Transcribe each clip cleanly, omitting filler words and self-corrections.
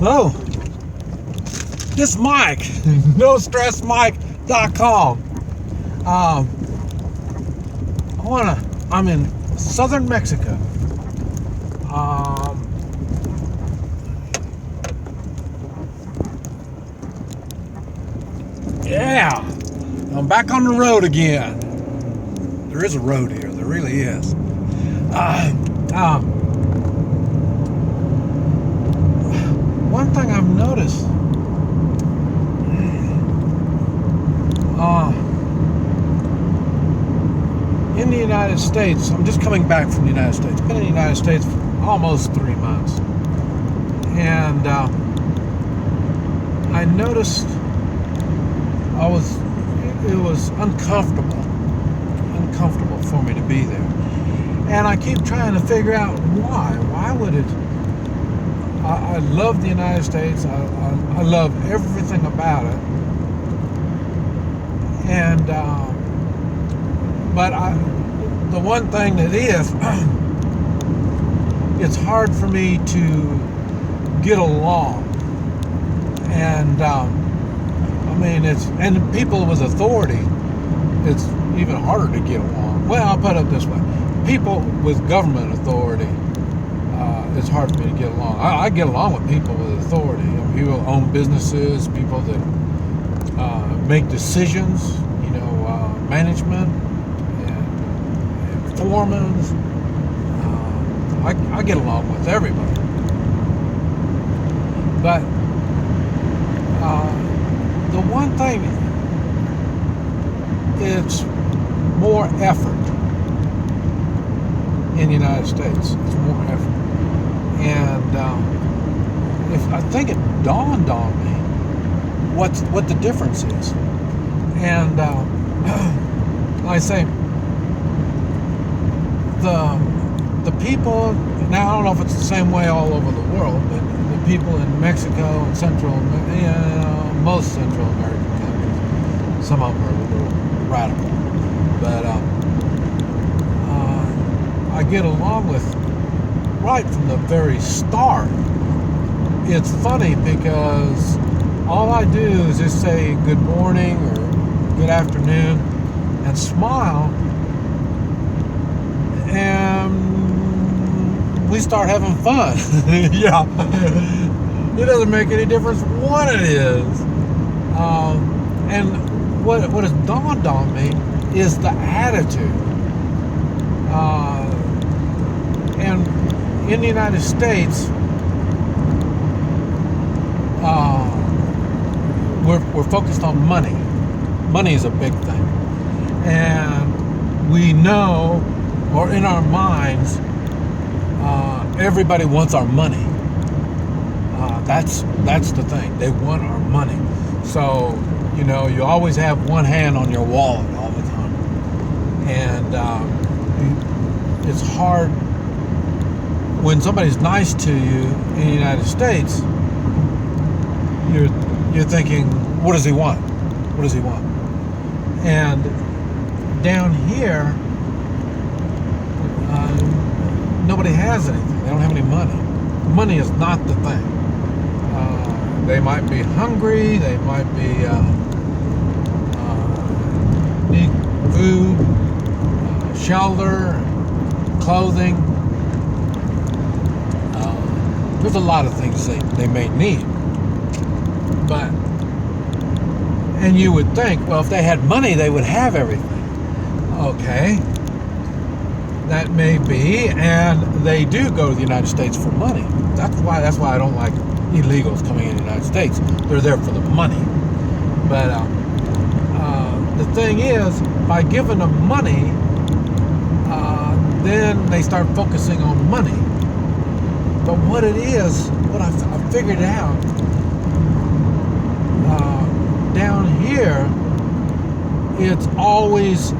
Hello, this is Mike, NoStressMike.com. I'm in southern Mexico. Yeah, I'm back on the road again. There is a road here, there really is. One thing I've noticed, in the United States, I'm just coming back from the United States. Been in the United States for almost 3 months, and I noticed it was uncomfortable for me to be there, and I keep trying to figure out why. Why would it? I love the United States. I love everything about it, and but the one thing that is, it's hard for me to get along, and I mean, and people with authority, it's even harder to get along. Well, I'll put it this way: people with government authority, it's hard for me to get along. I get along with people with authority. I mean, people who own businesses, people that make decisions, management and foremen. I get along with everybody. But the one thing, it's more effort in the United States. It's more effort. And I think it dawned on me what the difference is. And like I say, the people, now I don't know if it's the same way all over the world, but the people in Mexico and most Central American countries, some of them are a little radical, but I get along with right from the very start. It's funny because all I do is just say good morning or good afternoon and smile, and we start having fun. Yeah, it doesn't make any difference what it is. And what has dawned on me is the attitude. And in the United States, we're focused on money. Money is a big thing, and we know, or in our minds, everybody wants our money. That's the thing. They want our money. So you always have one hand on your wallet all the time, and it's hard when somebody's nice to you in the United States. You're thinking, what does he want? What does he want? And down here, nobody has anything. They don't have any money. Money is not the thing. They might be hungry. They might be need food, shelter, clothing. There's a lot of things they may need. But, and you would think, well, if they had money, they would have everything. Okay, that may be, and they do go to the United States for money. That's why I don't like illegals coming in the United States. They're there for the money. But the thing is, by giving them money, then they start focusing on money. But what it is, what I figured out, down here, it's always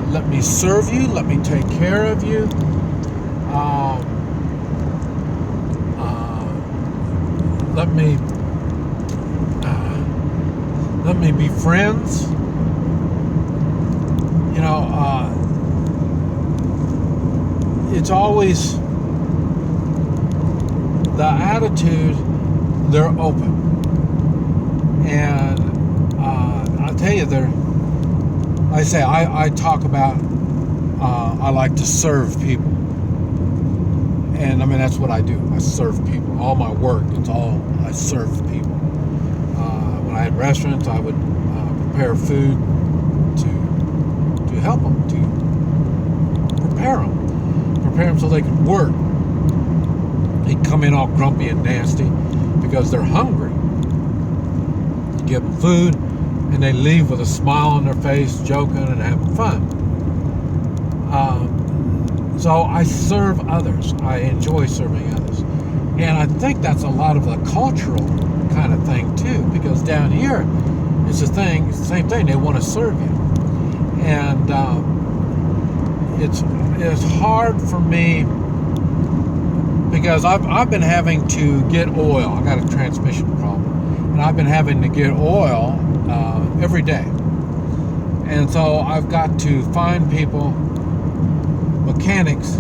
let me serve you, let me take care of you, let me be friends. It's always the attitude, they're open. And I'll tell you, I talk about, I like to serve people. And I mean, that's what I do. I serve people. All my work, I serve people. When I had restaurants, I would prepare food to help them, to prepare them so they could work. They come in all grumpy and nasty because they're hungry. You give them food, and they leave with a smile on their face, joking and having fun. So I serve others. I enjoy serving others. And I think that's a lot of the cultural kind of thing too, because down here it's the same thing. They want to serve you. And it's hard for me because I've been having to get oil. I got a transmission problem, and I've been having to get oil every day. And so I've got to find people, mechanics,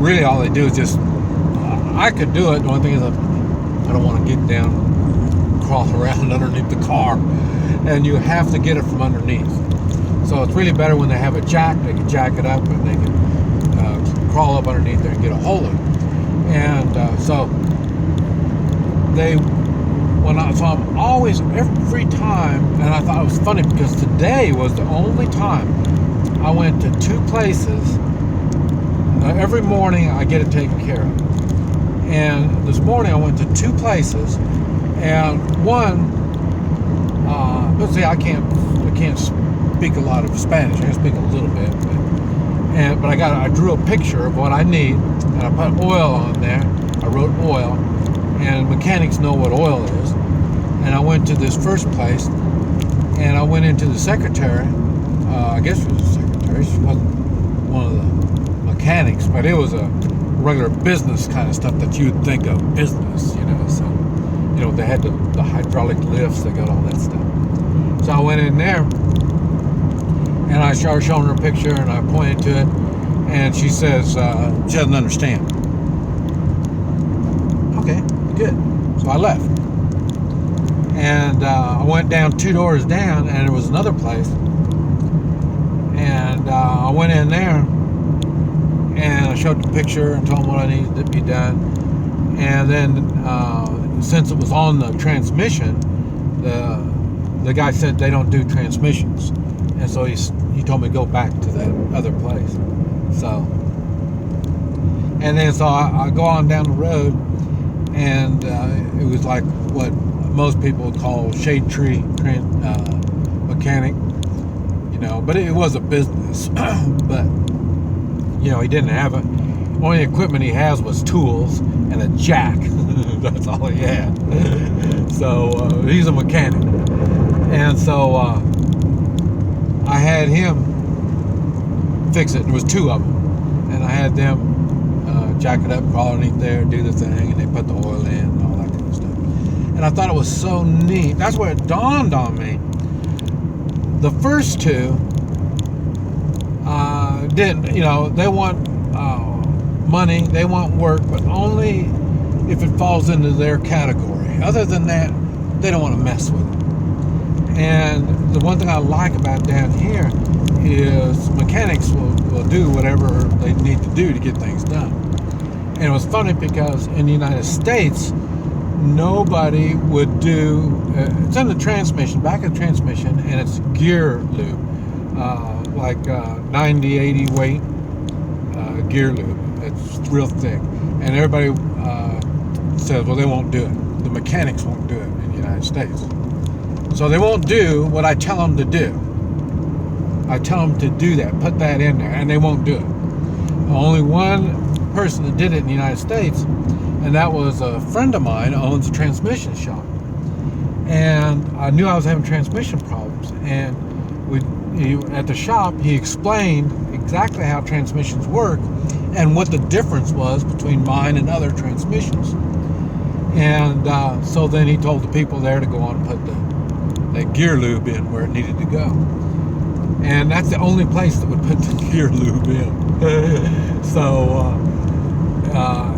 really all they do is just, I could do it. The only thing is I don't want to get down, crawl around underneath the car, and you have to get it from underneath. So it's really better when they have a jack. They can jack it up and they can crawl up underneath there and get a hold of it. And so I'm always, every time, and I thought it was funny because today was the only time I went to two places. Every morning I get it taken care of. And this morning I went to two places, and one, let's see, I can't speak a lot of Spanish. I can speak a little bit, but I drew a picture of what I need, and I put oil on there. I wrote oil, and mechanics know what oil is. And I went to this first place, and I went into the secretary. I guess it was the secretary. She wasn't one of the mechanics, but it was a regular business kind of stuff that you'd think of business, you know. So, you know, they had the hydraulic lifts. They got all that stuff. So I went in there, and I started showing her a picture, and I pointed to it, and she says she doesn't understand. Okay, good. So I left. And I went down 2 doors down, and there was another place. And I went in there, and I showed the picture and told them what I needed to be done. And then, since it was on the transmission, the guy said they don't do transmissions. And so he told me to go back to that other place. So, and then so I go on down the road, and it was like what most people would call shade tree mechanic, you know, but it was a business. But, you know, he didn't have it. Only equipment he has was tools and a jack. That's all he had. So he's a mechanic. And so I had him fix it. There was two of them. And I had them jack it up, crawl underneath there, do the thing, and they put the oil in and all that kind of stuff. And I thought it was so neat. That's where it dawned on me. The first two didn't, you know, they want money, they want work, but only if it falls into their category. Other than that, they don't want to mess with it. And the one thing I like about down here is mechanics will do whatever they need to do to get things done. And it was funny because in the United States, nobody would do, it's in the transmission, back of the transmission, and it's gear lube, like 90, 80 weight gear lube. It's real thick. And everybody says, well, they won't do it. The mechanics won't do it in the United States. So they won't do what I tell them to do. I tell them to do that, put that in there, and they won't do it. Only one person that did it in the United States, and that was a friend of mine who owns a transmission shop. And I knew I was having transmission problems, and at the shop he explained exactly how transmissions work and what the difference was between mine and other transmissions. And so then he told the people there to go on and put the gear lube in where it needed to go. And that's the only place that would put the gear lube in. So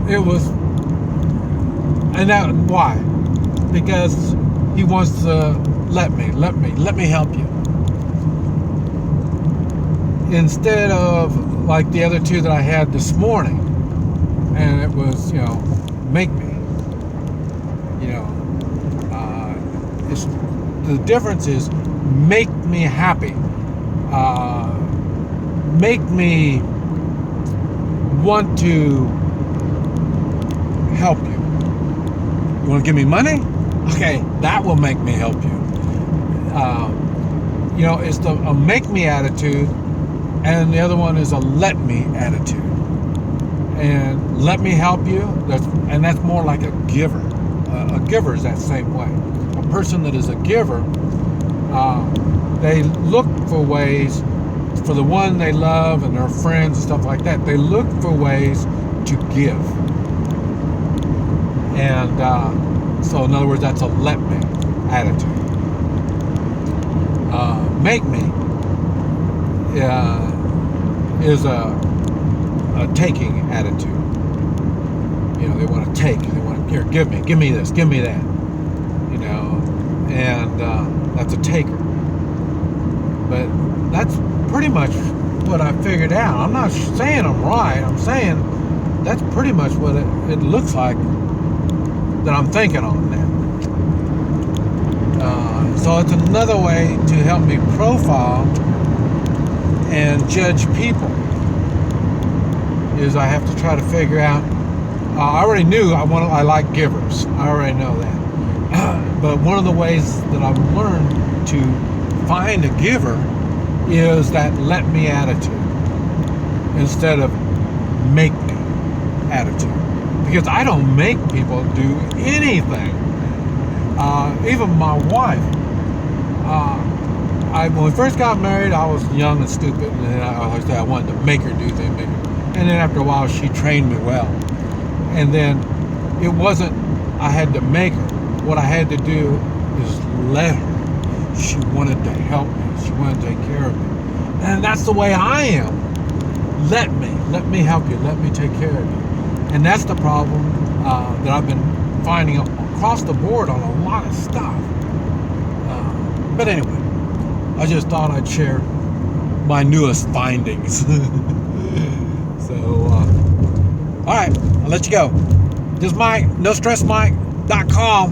it was, and that why? Because he wants to let me help you. Instead of like the other two that I had this morning, and it was, make me. It's, the difference is make me happy. Make me want to help you. You want to give me money? Okay, that will make me help you. It's a make me attitude, and the other one is a let me attitude. And let me help you, that's more like a giver. A giver is that same way. A person that is a giver, they look for ways, for the one they love and their friends and stuff like that, they look for ways to give. And so in other words, that's a let me attitude. Make me is a taking attitude. They want to take, they want to, here, give me this, give me that. And that's a taker. But that's pretty much what I figured out. I'm not saying I'm right. I'm saying that's pretty much what it looks like that I'm thinking on now. So it's another way to help me profile and judge people. Is I have to try to figure out. I already knew I like givers. I already know that. But one of the ways that I've learned to find a giver is that let me attitude instead of make me attitude. Because I don't make people do anything. Even my wife. When we first got married, I was young and stupid, and I wanted to make her do things. And then after a while, she trained me well. And then it wasn't I had to make her. What I had to do is let her. She wanted to help me. She wanted to take care of me. And that's the way I am. Let me help you. Let me take care of you. And that's the problem that I've been finding across the board on a lot of stuff. But anyway, I just thought I'd share my newest findings. So, all right, I'll let you go. This is Mike, NoStressMike.com.